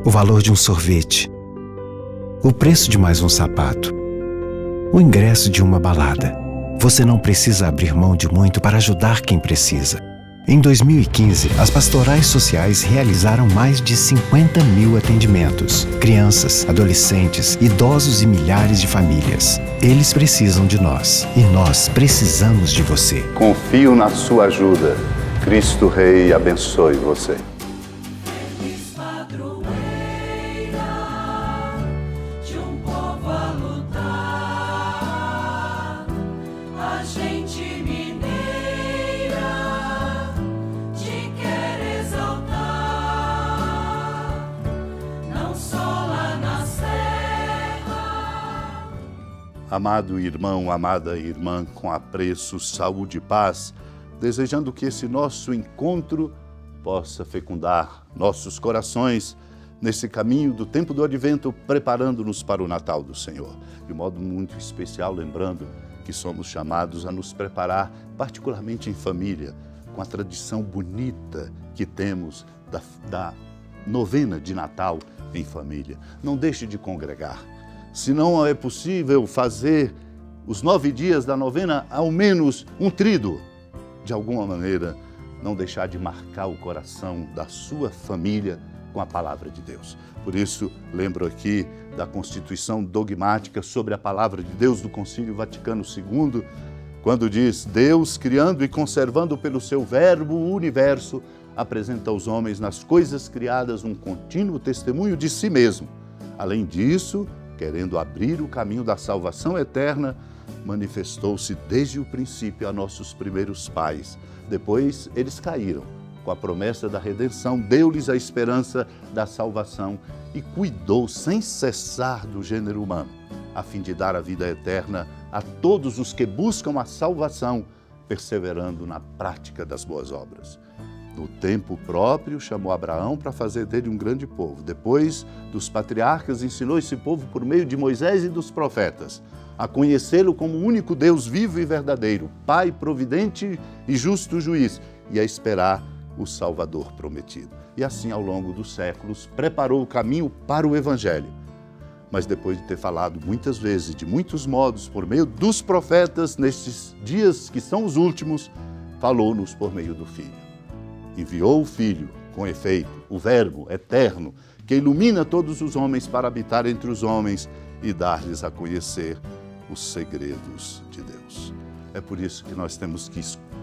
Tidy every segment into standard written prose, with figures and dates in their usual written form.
o valor de um sorvete, o preço de mais um sapato, o ingresso de uma balada. Você não precisa abrir mão de muito para ajudar quem precisa. Em 2015, as pastorais sociais realizaram mais de 50 mil atendimentos. Crianças, adolescentes, idosos e milhares de famílias. Eles precisam de nós e nós precisamos de você. Confio na sua ajuda. Cristo Rei abençoe você. Amado irmão, amada irmã, com apreço, saúde e paz, desejando que esse nosso encontro possa fecundar nossos corações nesse caminho do tempo do Advento, preparando-nos para o Natal do Senhor. De modo muito especial, lembrando que somos chamados a nos preparar, particularmente em família, com a tradição bonita que temos da novena de Natal em família. Não deixe de congregar. Se não é possível fazer os 9 dias da novena, ao menos um tríduo. De alguma maneira, não deixar de marcar o coração da sua família com a palavra de Deus. Por isso, lembro aqui da Constituição Dogmática sobre a Palavra de Deus do Concílio Vaticano II, quando diz: Deus, criando e conservando pelo seu verbo o universo, apresenta aos homens nas coisas criadas um contínuo testemunho de si mesmo. Além disso, querendo abrir o caminho da salvação eterna, manifestou-se desde o princípio a nossos primeiros pais. Depois eles caíram. Com a promessa da redenção, deu-lhes a esperança da salvação e cuidou sem cessar do gênero humano, a fim de dar a vida eterna a todos os que buscam a salvação, perseverando na prática das boas obras. No tempo próprio, chamou Abraão para fazer dele um grande povo. Depois dos patriarcas, ensinou esse povo por meio de Moisés e dos profetas a conhecê-lo como o único Deus vivo e verdadeiro, Pai providente e justo juiz, e a esperar o Salvador prometido. E assim, ao longo dos séculos, preparou o caminho para o Evangelho. Mas depois de ter falado muitas vezes, de muitos modos, por meio dos profetas, nestes dias que são os últimos, falou-nos por meio do Filho. Enviou o Filho, com efeito, o Verbo eterno, que ilumina todos os homens para habitar entre os homens e dar-lhes a conhecer os segredos de Deus. É por isso que nós temos que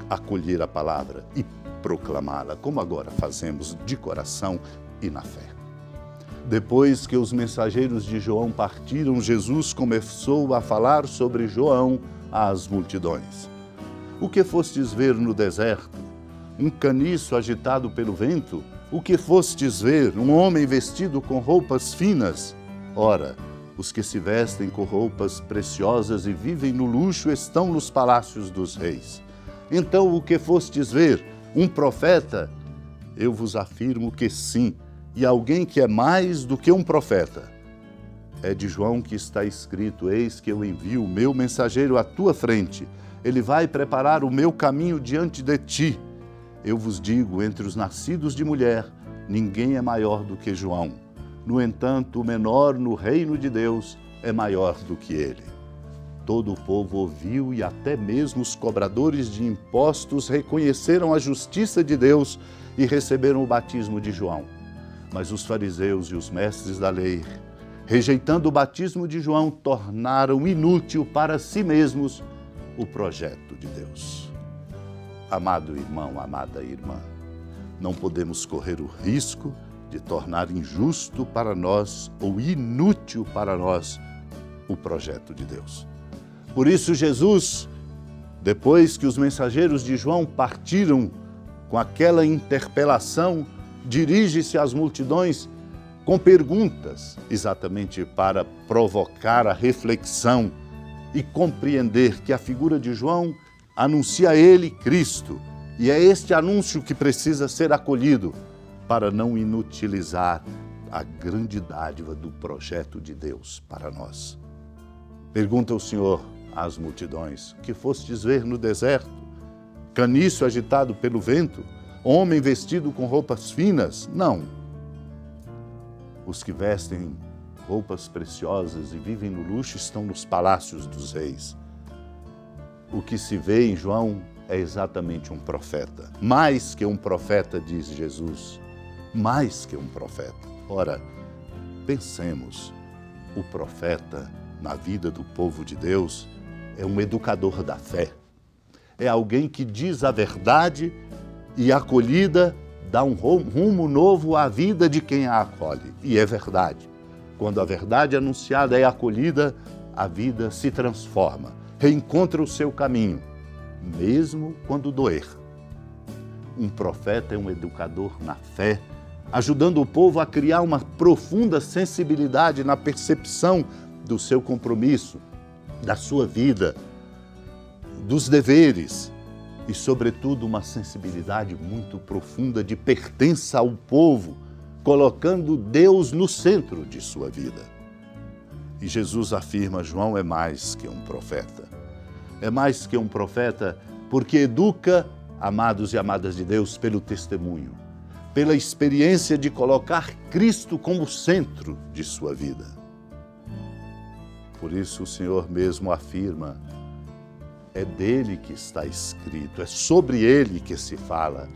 acolher a palavra e proclamá-la, como agora fazemos de coração e na fé. Depois que os mensageiros de João partiram, Jesus começou a falar sobre João às multidões. O que fostes ver no deserto? Um caniço agitado pelo vento? O que fostes ver? Um homem vestido com roupas finas? Ora, os que se vestem com roupas preciosas e vivem no luxo estão nos palácios dos reis. Então, o que fostes ver? Um profeta? Eu vos afirmo que sim, e alguém que é mais do que um profeta. É de João que está escrito: eis que eu envio o meu mensageiro à tua frente. Ele vai preparar o meu caminho diante de ti. Eu vos digo, entre os nascidos de mulher, ninguém é maior do que João. No entanto, o menor no reino de Deus é maior do que ele. Todo o povo ouviu e até mesmo os cobradores de impostos reconheceram a justiça de Deus e receberam o batismo de João. Mas os fariseus e os mestres da lei, rejeitando o batismo de João, tornaram inútil para si mesmos o projeto de Deus. Amado irmão, amada irmã, não podemos correr o risco de tornar injusto para nós ou inútil para nós o projeto de Deus. Por isso Jesus, depois que os mensageiros de João partiram com aquela interpelação, dirige-se às multidões com perguntas, exatamente para provocar a reflexão e compreender que a figura de João anuncia a ele Cristo, e é este anúncio que precisa ser acolhido para não inutilizar a grande dádiva do projeto de Deus para nós. Pergunta o Senhor às multidões: que fostes ver no deserto? Caniço agitado pelo vento? Homem vestido com roupas finas? Não. Os que vestem roupas preciosas e vivem no luxo estão nos palácios dos reis. O que se vê em João é exatamente um profeta. Mais que um profeta, diz Jesus. Mais que um profeta. Ora, pensemos, o profeta na vida do povo de Deus é um educador da fé. É alguém que diz a verdade e a acolhida dá um rumo novo à vida de quem a acolhe. E é verdade. Quando a verdade anunciada é acolhida, a vida se transforma, reencontra o seu caminho, mesmo quando doer. Um profeta é um educador na fé, ajudando o povo a criar uma profunda sensibilidade na percepção do seu compromisso, da sua vida, dos deveres e, sobretudo, uma sensibilidade muito profunda de pertença ao povo, colocando Deus no centro de sua vida. E Jesus afirma, João é mais que um profeta. É mais que um profeta porque educa, amados e amadas de Deus, pelo testemunho, pela experiência de colocar Cristo como centro de sua vida. Por isso o Senhor mesmo afirma, é dele que está escrito, é sobre ele que se fala.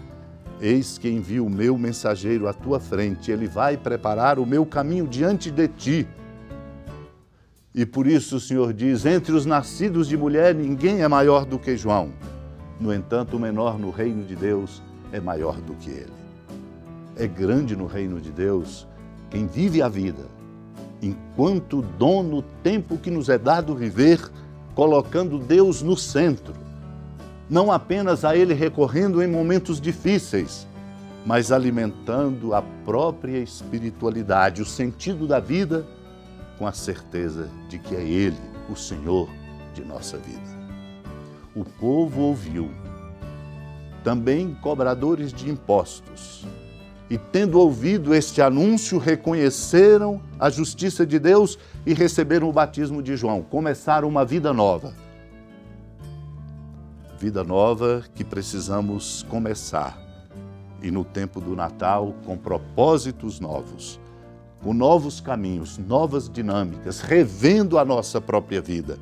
Eis que envio o meu mensageiro à tua frente, ele vai preparar o meu caminho diante de ti. E por isso o Senhor diz, entre os nascidos de mulher, ninguém é maior do que João. No entanto, o menor no reino de Deus é maior do que ele. É grande no reino de Deus quem vive a vida, enquanto dom no tempo que nos é dado viver, colocando Deus no centro. Não apenas a Ele recorrendo em momentos difíceis, mas alimentando a própria espiritualidade, o sentido da vida, com a certeza de que é Ele, o Senhor de nossa vida. O povo ouviu, também cobradores de impostos, e tendo ouvido este anúncio, reconheceram a justiça de Deus e receberam o batismo de João, começaram uma vida nova. Vida nova que precisamos começar, e no tempo do Natal, com propósitos novos, com novos caminhos, novas dinâmicas, revendo a nossa própria vida,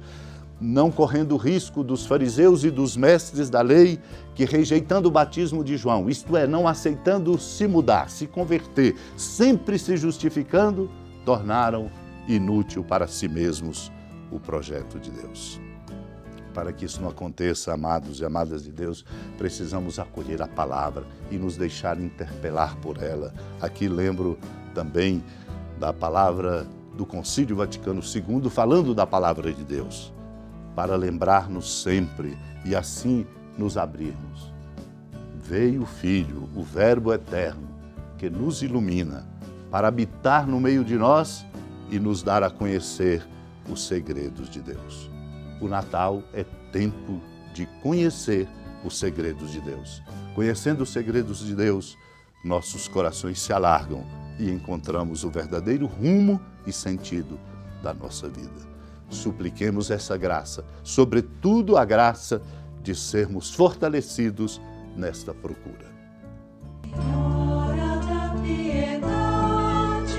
não correndo o risco dos fariseus e dos mestres da lei que, rejeitando o batismo de João, isto é, não aceitando se mudar, se converter, sempre se justificando, tornaram inútil para si mesmos o projeto de Deus. Para que isso não aconteça, amados e amadas de Deus, precisamos acolher a palavra e nos deixar interpelar por ela. Aqui lembro também da palavra do Concílio Vaticano II, falando da palavra de Deus, para lembrar-nos sempre e assim nos abrirmos. Veio o Filho, o Verbo eterno, que nos ilumina, para habitar no meio de nós e nos dar a conhecer os segredos de Deus. O Natal é tempo de conhecer os segredos de Deus. Conhecendo os segredos de Deus, nossos corações se alargam e encontramos o verdadeiro rumo e sentido da nossa vida. Supliquemos essa graça, sobretudo a graça de sermos fortalecidos nesta procura. Senhora da piedade,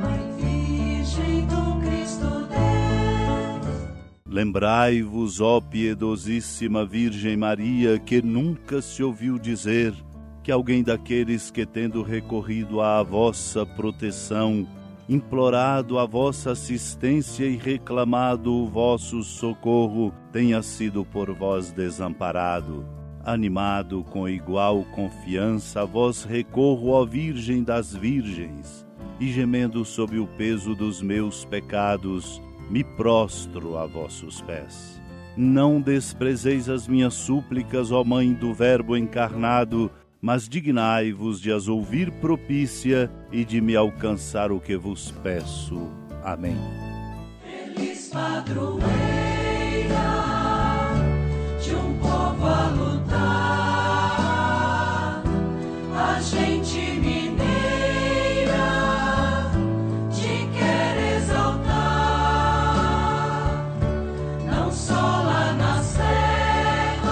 Mãe Virgem do Cristo Deus. Lembrai-vos, ó piedosíssima Virgem Maria, que nunca se ouviu dizer que alguém daqueles que, tendo recorrido à vossa proteção, implorado a vossa assistência e reclamado o vosso socorro, tenha sido por vós desamparado. Animado com igual confiança, a vós recorro, ó Virgem das Virgens, e gemendo sob o peso dos meus pecados, me prostro a vossos pés. Não desprezeis as minhas súplicas, ó Mãe do Verbo encarnado, mas dignai-vos de as ouvir propícia e de me alcançar o que vos peço. Amém. Feliz padroeira de um povo a lutar, a gente mineira te quer exaltar, não só lá na serra,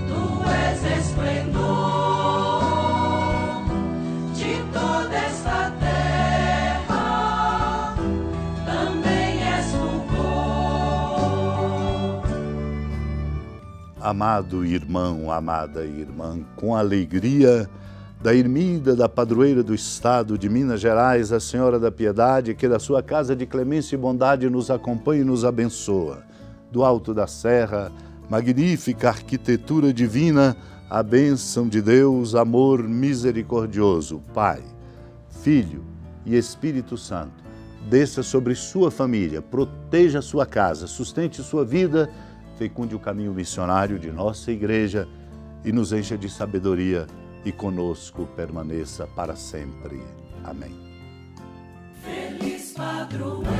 tu és esplendor de toda esta terra. amado irmão, amada irmã, com a alegria da ermida da padroeira do Estado de Minas Gerais, a Senhora da Piedade, que da sua casa de clemência e bondade nos acompanha e nos abençoa. Do alto da serra, magnífica arquitetura divina, a bênção de Deus, amor misericordioso, Pai, Filho e Espírito Santo, desça sobre sua família, proteja sua casa, sustente sua vida, fecunde o caminho missionário de nossa igreja e nos encha de sabedoria e conosco permaneça para sempre. Amém. Feliz padroeira.